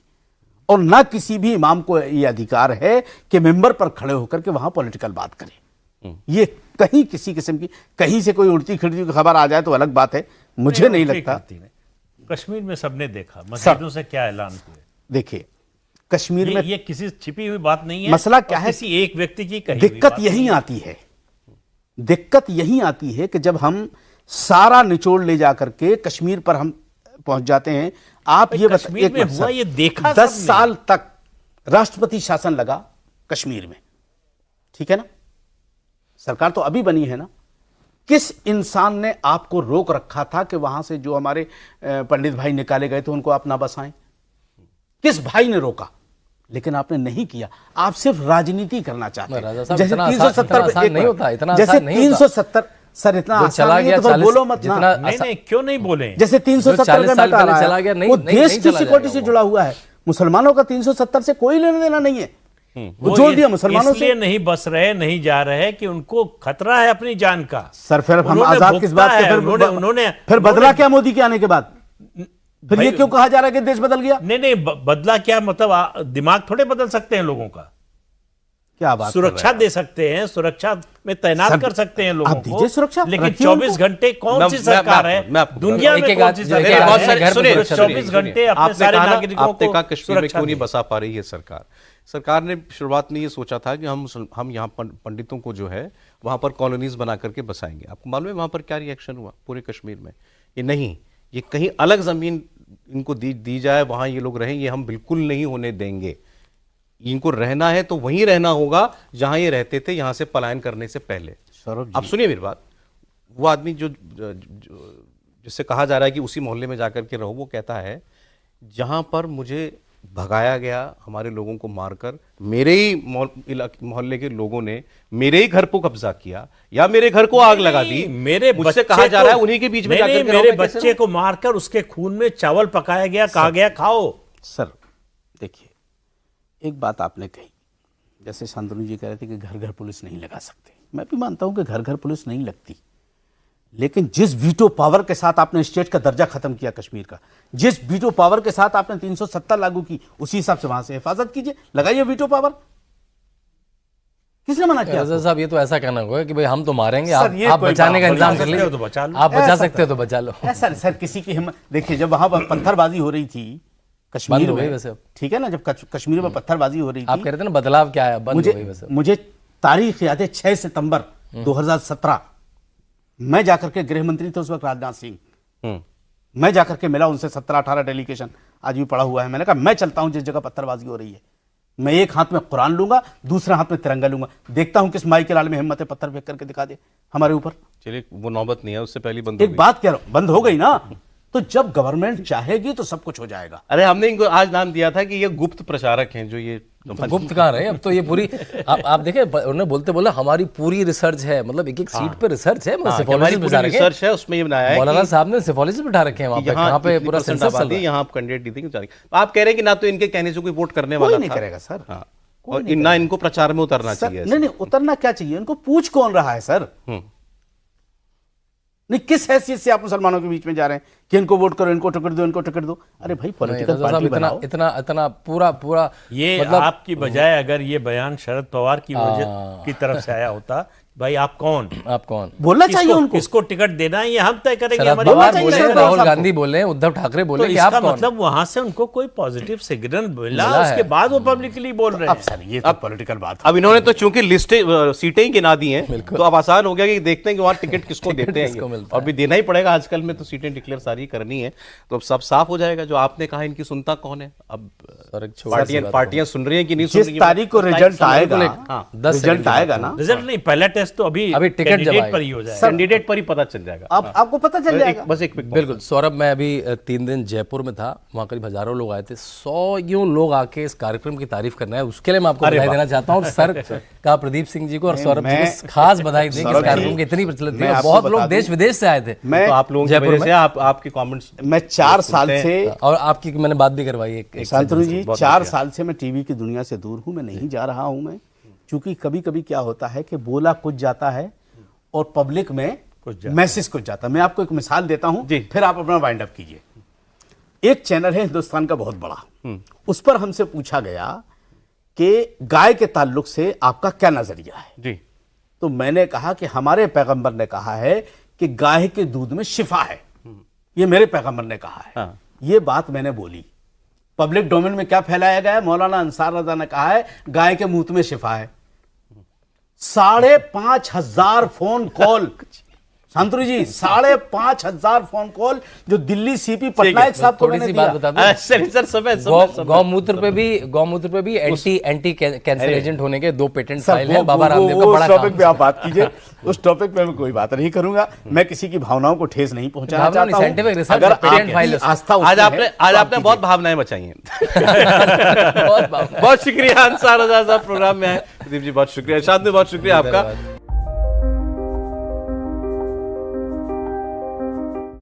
और ना किसी भी इमाम को ये अधिकार है कि मेंबर पर खड़े होकर के वहां पॉलिटिकल बात करे। ये कहीं किसी किस्म की, कहीं से कोई उड़ती खिड़ती की खबर आ जाए तो अलग बात है, मुझे नहीं लगता। कश्मीर में सबने देखा मस्जिदों से क्या ऐलान हुए। देखिए, कश्मीर में ये किसी छिपी हुई बात नहीं है। मसला क्या है? किसी एक व्यक्ति की कही हुई दिक्कत बात यही नहीं है। आती है, दिक्कत यही आती है कि जब हम सारा निचोड़ ले जाकर के कश्मीर पर हम पहुंच जाते हैं। आप ये कश्मीर में हुआ, ये देखा 10 सबने। साल तक राष्ट्रपति शासन लगा कश्मीर में, ठीक है ना? सरकार तो अभी बनी है ना। किस इंसान ने आपको रोक रखा था कि वहां से जो हमारे पंडित भाई निकाले गए थे उनको आप ना बसाएं? किस भाई ने रोका? लेकिन आपने नहीं किया। आप सिर्फ राजनीति करना चाहते हैं। राजा साहब, जैसे इतना 370 नहीं होता, इतना जैसे आसान नहीं होता। 370 सर इतना जो आसान चला नहीं है गया तो फिर 40 बोलो मत ना। जितना नहीं, क्यों नहीं बोले? जैसे 370 40 का साल मैटर पहले आ चला रहा गया, है, नहीं- वो नहीं- देश नहीं की चला सिक्योरिटी जाएगा से वो। जुड़ा हुआ है। मुसलमानों का 370 से कोई लेना देना नहीं है। वो जोड़ दिया मुसलमानों इसलिए से। नहीं बस रहे, नहीं जा रहे कि उनको खतरा है अपनी जान का। सर फिर हम उन्होंने आजाद किस बात भुगता के? है, उन्होंने फिर बदला क्या मोदी के आने के बाद? फिर ये भाई- क्यों कहा जा रहा है कि देश बदल गया? नहीं, बदला क्या मतलब? दिमाग थोड़े बदल सकते हैं लोगों का। क्या बात कर सुरक्षा रहे हैं? दे सकते हैं, सुरक्षा में तैनात सर, कर सकते हैं लोगों आप को। दीजिए सुरक्षा, लेकिन रखिए 24 उनको। घंटे कौन मैं- सी मैं- सरकार मैं है आपको- मैं आपको दुनिया एक में? एक कौन आध- सी एक सरकार आध- बहुत है? सारे- घर सुनिए, पर सुरक्षा 24 घंटे अपने आपने सारे कहा ना, नागरिकों आपने को कहा कश्मीर में सुरक्षा क्यों नहीं दी। बसा पा रही है सरकार? सरकार ने शुरुआत में ये सोचा था कि हम यहाँ पंडितों को जो है वहां पर कॉलोनीज बना करके बसाएंगे। आपको मालूम है वहां पर क्या रिएक्शन हुआ पूरे कश्मीर में? ये नहीं, ये कहीं अलग जमीन इनको दी जाए, वहां ये लोग रहें, ये हम बिल्कुल नहीं होने देंगे। इनको रहना है तो वहीं रहना होगा जहां ये रहते थे, यहां से पलायन करने से पहले। सौरभ अब सुनिए मेरी बात, वो आदमी जिससे कहा जा रहा है कि उसी मोहल्ले में जाकर के रहो, वो कहता है जहां पर मुझे भगाया गया, हमारे लोगों को मारकर, मेरे ही मोहल्ले के लोगों ने मेरे ही घर को कब्जा किया या मेरे घर को आग लगा दी, मेरे मुझसे बच्चे कहा जा रहा है को- उन्हीं के बीच में नहीं, जाकर नहीं, के मेरे रहो, मैं कैसे बच्चे को मारकर उसके खून में चावल पकाया गया, कहा गया खाओ। सर देखिए, एक बात आपने कही, जैसे शांतनु जी कह रहे थे कि घर घर पुलिस नहीं लगा सकते। मैं भी मानता हूं कि घर घर पुलिस नहीं लगती, लेकिन जिस वीटो पावर के साथ आपने स्टेट का दर्जा खत्म किया कश्मीर का, जिस वीटो पावर के साथ आपने 370 लागू की, उसी हिसाब से वहां से हिफाजत कीजिए, लगाइए वीटो पावर। किसने मना किया? राजा साहब, ये तो ऐसा कहना होगा कि भाई हम तो मारेंगे, सर, ये आप कोई बचाने का बात इंतजाम नहीं कर है। लीजिए, तो बचा लो। आप बचा ऐसा सकते हो तो बचा लो। ऐसा सर किसी की हिम्मत, देखिए जब वहां पर पत्थरबाजी हो रही थी कश्मीर बंद हो गई में, वैसे अब। ठीक है ना, जब कश्मीर में पत्थरबाजी हो रही आप थी, कह रहे थे ना बदलाव क्या है, बंद हो गई वैसे। मुझे तारीख याद है 6 सितंबर 2017, मैं जाकर के, गृह मंत्री थे उस वक्त राजनाथ सिंह, मैं जाकर के मिला उनसे, 17-18 डेलीगेशन आज भी पड़ा हुआ है। मैंने कहा मैं चलता हूं जिस जगह पत्थरबाजी हो रही है, मैं एक हाथ में कुरान लूंगा, दूसरे हाथ में तिरंगा लूंगा, देखता हूं किस माई के लाल में हिम्मत है पत्थर फेंक करके दिखा दे हमारे ऊपर। चलिए वो नौबत नहीं है, उससे पहले बंद हो एक गई। बात कह रहा हूं, बंद हो गई ना, तो जब गवर्नमेंट चाहेगी तो सब कुछ हो जाएगा। अरे हमने इनको आज नाम दिया था कि ये गुप्त प्रचारक हैं, जो ये तो गुप्त कहाँ रहे, अब तो ये पूरी आप देखे उन्होंने बोलते बोला हमारी पूरी रिसर्च है, मतलब एक एक सीट पे रिसर्च है, मतलब हमारी सिफोलिस्ट पूरी बिठा रखे रिसर्च है, उसमें ये बनाया है मौलाना कि साहब ने सिफोलिस्ट बिठा रखे हैं वहाँ पे, यहाँ कहाँ पे इतनी पूरा परसेंट सेंसस चल आबादी, रहा है। यहाँ आप कैंडिडेट जीतेंगे उतारेंगे। आप कह रहे हैं कि ना तो इनके कहने से कोई वोट करने वाला कोई नहीं था। करेगा सर। हाँ, और ना इनको प्रचार में उतरना चाहिए। नहीं नहीं, उतरना क्या चाहिए, इनको पूछ कौन रहा है सर? नहीं, किस हैसियत से आप मुसलमानों के बीच में जा रहे हैं कि इनको वोट करो, इनको टिकट दो, इनको टिकट दो? अरे भाई पॉलिटिकल पार्टी बनाओ। इतना इतना पूरा ये मतलब आपकी बजाय अगर ये बयान शरद पवार की वजह की तरफ से आया होता, भाई आप कौन बोलना चाहिए उनको, किसको टिकट देना है ये हम तय करेंगे। शरद हमारी पवार बात बोले, चाहिए। राहुल गांधी बोले, उद्धव ठाकरे तो बोले कि इसका आप कौन? मतलब वहां से उनको कोई पॉजिटिव सिग्नल मिला, मिला उसके है। बाद वो पब्लिकली बोल रहे अब हैं। सर ये तो पॉलिटिकल बात है। अब इन्होंने तो चूंकि लिस्टें सीटें ही गिना दी हैं, तो अब आसान हो गया कि देखते हैं कि वहाँ टिकट किसको देते हैं, किसको मिलता और भी देना ही पड़ेगा आजकल में, तो सीटें डिक्लेयर सारी करनी है, तो अब सब साफ हो जाएगा। जो आपने कहा इनकी सुनता कौन है, अब पार्टियां सुन रही हैं कि नहीं सुन रही जिस तारीख को रिजल्ट आएगा, रिजल्ट आएगा ना, रिजल्ट नहीं, पहला टेस्ट तो अभी टिकट जब कैंडिडेट आएगा। पर ही हो जाएगा। कैंडिडेट पर ही पता चल जाएगा। अब आपको पता चल जाएगा। बस एक बिल्कुल सौरभ, मैं अभी 3 दिन जयपुर में था, वहाँ करीब हजारों लोग आए थे, 100 लोग आके इस कार्यक्रम की तारीफ करना है, उसके लिए मैं आपको बधाई देना चाहता हूँ। और सर का प्रदीप सिंह जी को और सौरभ जी को खास बधाई दें कि इस कार्यक्रम की इतनी प्रचलित है, बहुत लोग देश विदेश से आए थे। मैं तो आप लोगों की वजह से आपके कमेंट्स, मैं 4 साल से, और आपकी मैंने बात भी करवाई एक शांतनु जी, 4 साल से मैं टीवी की दुनिया से दूर हूं, मैं नहीं जा रहा हूं मैं, क्योंकि कभी कभी क्या होता है कि बोला कुछ जाता है और पब्लिक में मैसेज कुछ जाता है। मैं आपको एक मिसाल देता हूं, फिर आप अपना वाइंड अप कीजिए। एक चैनल है हिंदुस्तान का बहुत बड़ा, उस पर हमसे पूछा गया कि गाय के ताल्लुक से आपका क्या नजरिया है जी, तो मैंने कहा कि हमारे पैगंबर ने कहा है कि गाय के दूध में शिफा है, ये मेरे पैगंबर ने कहा है। हाँ। ये बात मैंने बोली, पब्लिक डोमेन में क्या फैलाया गया है, मौलाना अंसार रजा ने कहा है गाय के मुंह में शिफा है। 5,500 फोन कॉल, शांतनु जी, 5,500 फोन कॉल जो दिल्ली सीपी पटनायक साहब को मैंने दिया। बात बता दूं, गौमूत्र पे भी एंटी कैंसर एजेंट होने के 2 पेटेंट फाइल हैं। बाबा रामदेव का बड़ा उस टॉपिक पे आप बात कीजिए, उस टॉपिक पे मैं कोई बात नहीं करूंगा। मैं किसी की भावनाओं को ठेस नहीं पहुंचाना चाहता हूं। अगर आपकी आस्था आज आपने बहुत भावनाएं बचाई हैं। बहुत शुक्रिया अंसार रजा साहब प्रोग्राम में आए। प्रदीप जी बहुत शुक्रिया, शांतनु बहुत शुक्रिया आपका।